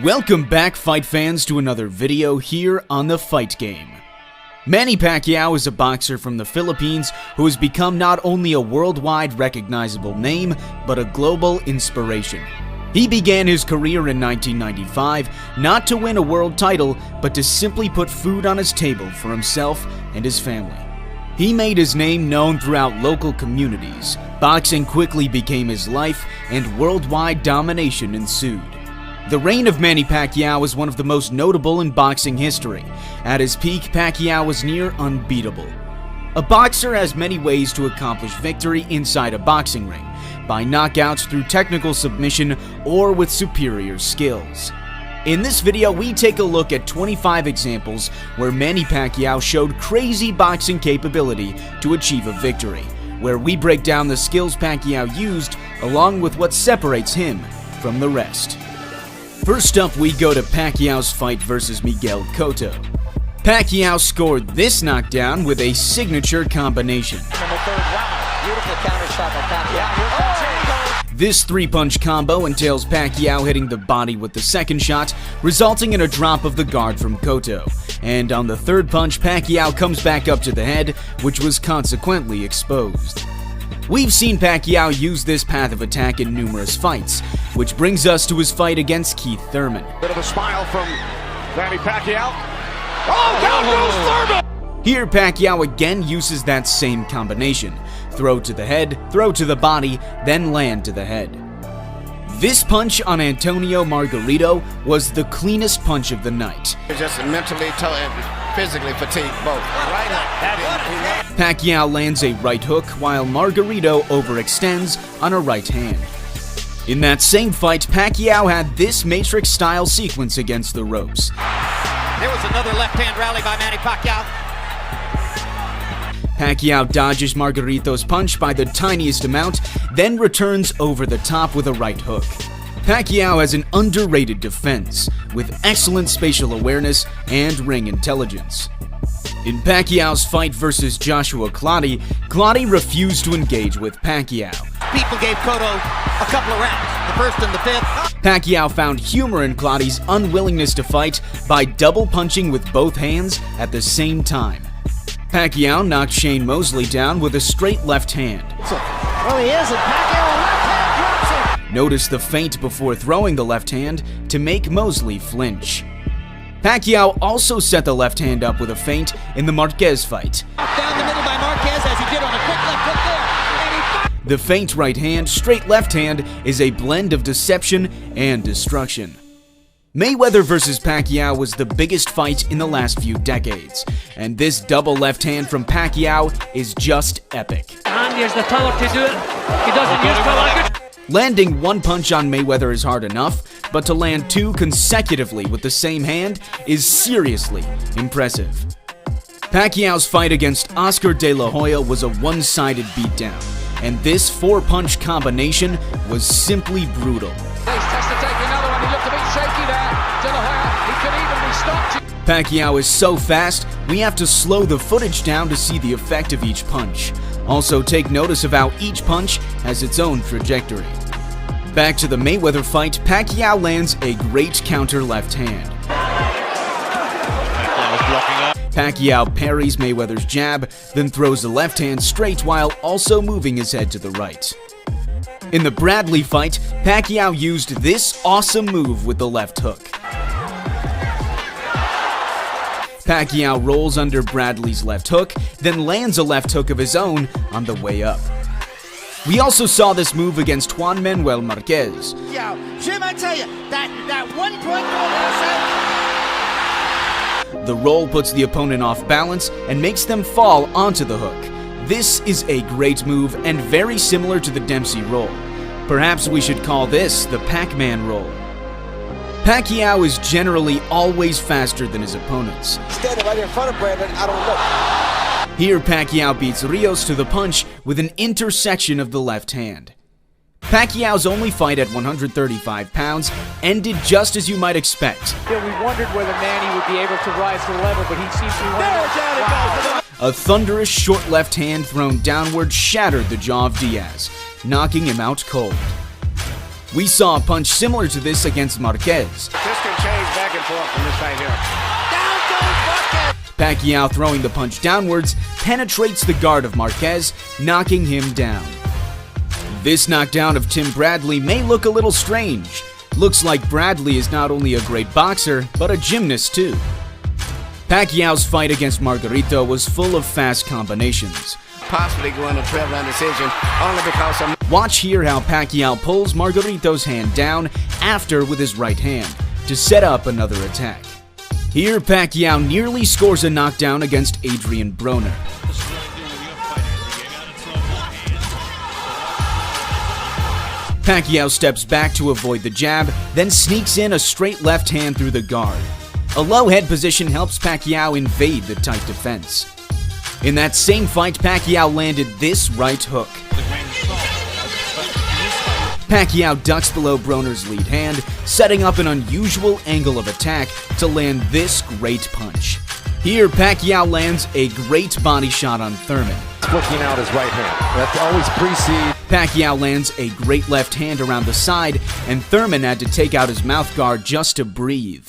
Welcome back, fight fans, to another video here on The Fight Game. Manny Pacquiao is a boxer from the Philippines who has become not only a worldwide recognizable name, but a global inspiration. He began his career in 1995 not to win a world title, but to simply put food on his table for himself and his family. He made his name known throughout local communities. Boxing quickly became his life, and worldwide domination ensued. The reign of Manny Pacquiao is one of the most notable in boxing history. At his peak, Pacquiao was near unbeatable. A boxer has many ways to accomplish victory inside a boxing ring, by knockouts through technical submission or with superior skills. In this video, we take a look at 25 examples where Manny Pacquiao showed crazy boxing capability to achieve a victory, where we break down the skills Pacquiao used along with what separates him from the rest. First up, we go to Pacquiao's fight versus Miguel Cotto. Pacquiao scored this knockdown with a signature combination. In the third round, beautiful counter shot by Pacquiao. This three-punch combo entails Pacquiao hitting the body with the second shot, resulting in a drop of the guard from Cotto. And on the third punch, Pacquiao comes back up to the head, which was consequently exposed. We've seen Pacquiao use this path of attack in numerous fights, which brings us to his fight against Keith Thurman. Bit of a smile from Manny Pacquiao. Oh, down goes Thurman! Here, Pacquiao again uses that same combination. Throw to the head, throw to the body, then land to the head. This punch on Antonio Margarito was the cleanest punch of the night. Just mentally and physically fatigued both. Pacquiao lands a right hook while Margarito overextends on a right hand. In that same fight, Pacquiao had this Matrix-style sequence against the ropes. There was another left-hand rally by Manny Pacquiao. Pacquiao dodges Margarito's punch by the tiniest amount, then returns over the top with a right hook. Pacquiao has an underrated defense, with excellent spatial awareness and ring intelligence. In Pacquiao's fight versus Joshua Clottey, Clottey refused to engage with Pacquiao. People gave Cotto a couple of rounds, the first and the fifth. Pacquiao found humor in Clottey's unwillingness to fight by double punching with both hands at the same time. Pacquiao knocked Shane Mosley down with a straight left hand. Well, he is, and Pacquiao left hand drops it. Notice the feint before throwing the left hand to make Mosley flinch. Pacquiao also set the left hand up with a feint in the Marquez fight. Down the middle by Marquez as he did on a quick left hook there. And he The feint right hand, straight left hand is a blend of deception and destruction. Mayweather versus Pacquiao was the biggest fight in the last few decades, and this double left hand from Pacquiao is just epic. And he has the power to do it. He doesn't use power. Landing one punch on Mayweather is hard enough, but to land two consecutively with the same hand is seriously impressive. Pacquiao's fight against Oscar De La Hoya was a one-sided beatdown, and this four-punch combination was simply brutal. Has to take another one. He looked a bit shaky there. De La Hoya, he could even be stopped. Pacquiao is so fast, we have to slow the footage down to see the effect of each punch. Also, take notice of how each punch has its own trajectory. Back to the Mayweather fight, Pacquiao lands a great counter left hand. Pacquiao parries Mayweather's jab, then throws the left hand straight while also moving his head to the right. In the Bradley fight, Pacquiao used this awesome move with the left hook. Pacquiao rolls under Bradley's left hook, then lands a left hook of his own on the way up. We also saw this move against Juan Manuel Marquez. Yo, Jim, I tell you, that 1 point goal. The roll puts the opponent off balance and makes them fall onto the hook. This is a great move and very similar to the Dempsey roll. Perhaps we should call this the Pac-Man roll. Pacquiao is generally always faster than his opponents. Standing right in front of Brandon, I don't know. Here, Pacquiao beats Rios to the punch with an intersection of the left hand. Pacquiao's only fight at 135 pounds ended just as you might expect. We wondered whether Manny would be able to rise to the level, but he seems to be A thunderous short left hand thrown downward shattered the jaw of Diaz, knocking him out cold. We saw a punch similar to this against Marquez. This can change back and forth from this right here. Down goes Marquez! Pacquiao, throwing the punch downwards, penetrates the guard of Marquez, knocking him down. This knockdown of Tim Bradley may look a little strange. Looks like Bradley is not only a great boxer, but a gymnast too. Pacquiao's fight against Margarito was full of fast combinations. Possibly going to 12-round decision only because of... Watch here how Pacquiao pulls Margarito's hand down after with his right hand to set up another attack. Here, Pacquiao nearly scores a knockdown against Adrian Broner. Pacquiao steps back to avoid the jab, then sneaks in a straight left hand through the guard. A low head position helps Pacquiao invade the tight defense. In that same fight, Pacquiao landed this right hook. Pacquiao ducks below Broner's lead hand, setting up an unusual angle of attack to land this great punch. Here, Pacquiao lands a great body shot on Thurman. Flicking out his right hand. That always precedes. Pacquiao lands a great left hand around the side, and Thurman had to take out his mouth guard just to breathe.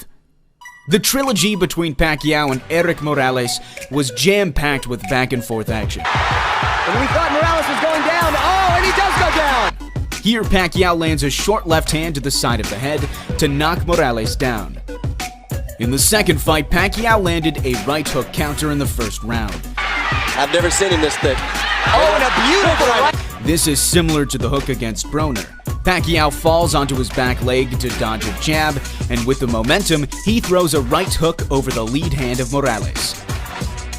The trilogy between Pacquiao and Erik Morales was jam-packed with back-and-forth action. And we thought Morales was going down. Oh, and he does go down! Here, Pacquiao lands a short left hand to the side of the head to knock Morales down. In the second fight, Pacquiao landed a right hook counter in the first round. I've never seen him this thick. Oh, and a beautiful right. This is similar to the hook against Broner. Pacquiao falls onto his back leg to dodge a jab, and with the momentum, he throws a right hook over the lead hand of Morales.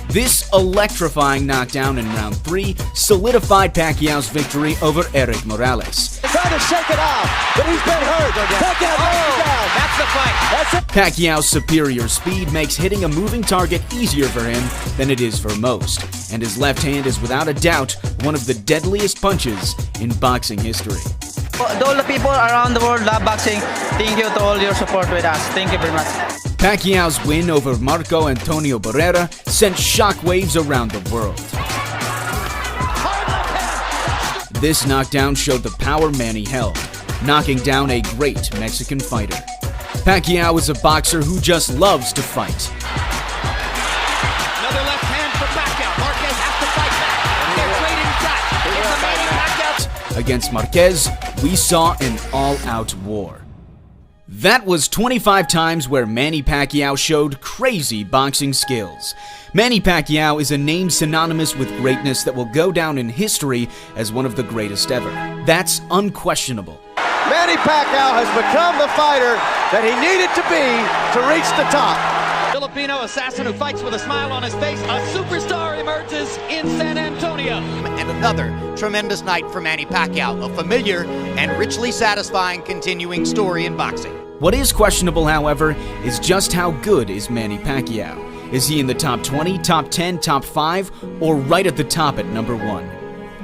This electrifying knockdown in round 3 solidified Pacquiao's victory over Erik Morales. Trying to shake it off, but he's been hurt. Pacquiao down. That's the fight. That's it. Pacquiao's superior speed makes hitting a moving target easier for him than it is for most, and his left hand is without a doubt one of the deadliest punches in boxing history. To all the people around the world love boxing, thank you to all your support with us. Thank you very much. Pacquiao's win over Marco Antonio Barrera sent shockwaves around the world. This knockdown showed the power Manny held, knocking down a great Mexican fighter. Pacquiao is a boxer who just loves to fight. Another left hand for Pacquiao. Marquez has to fight back. They're trading Pacquiao. Against Marquez, we saw an all-out war. That was 25 times where Manny Pacquiao showed crazy boxing skills. Manny Pacquiao is a name synonymous with greatness that will go down in history as one of the greatest ever. That's unquestionable. Manny Pacquiao has become the fighter that he needed to be to reach the top. Filipino assassin who fights with a smile on his face. A superstar emerges in San Antonio. And another tremendous night for Manny Pacquiao, a familiar and richly satisfying continuing story in boxing. What is questionable, however, is just how good is Manny Pacquiao. Is he in the top 20, top 10, top 5, or right at the top at number 1?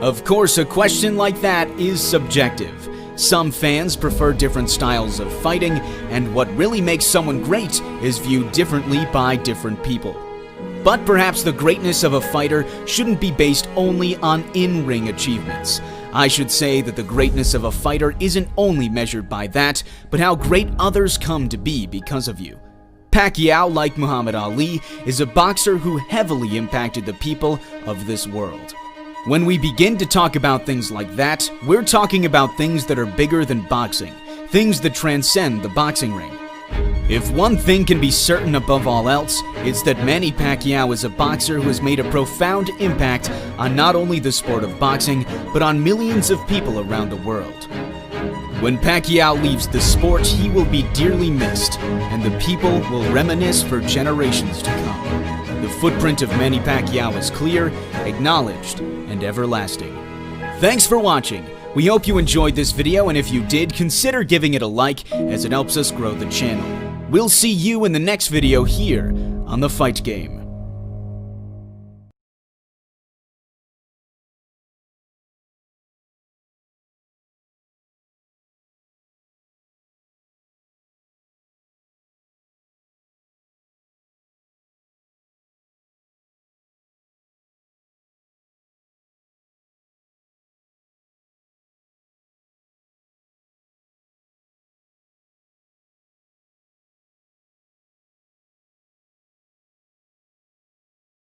Of course, a question like that is subjective. Some fans prefer different styles of fighting, and what really makes someone great is viewed differently by different people. But perhaps the greatness of a fighter shouldn't be based only on in-ring achievements. I should say that the greatness of a fighter isn't only measured by that, but how great others come to be because of you. Pacquiao, like Muhammad Ali, is a boxer who heavily impacted the people of this world. When we begin to talk about things like that, we're talking about things that are bigger than boxing, things that transcend the boxing ring. If one thing can be certain above all else, it's that Manny Pacquiao is a boxer who has made a profound impact on not only the sport of boxing, but on millions of people around the world. When Pacquiao leaves the sport, he will be dearly missed, and the people will reminisce for generations to come. The footprint of Manny Pacquiao is clear, acknowledged, and everlasting. Thanks for watching. We hope you enjoyed this video, and if you did, consider giving it a like as it helps us grow the channel. We'll see you in the next video here on The Fight Game.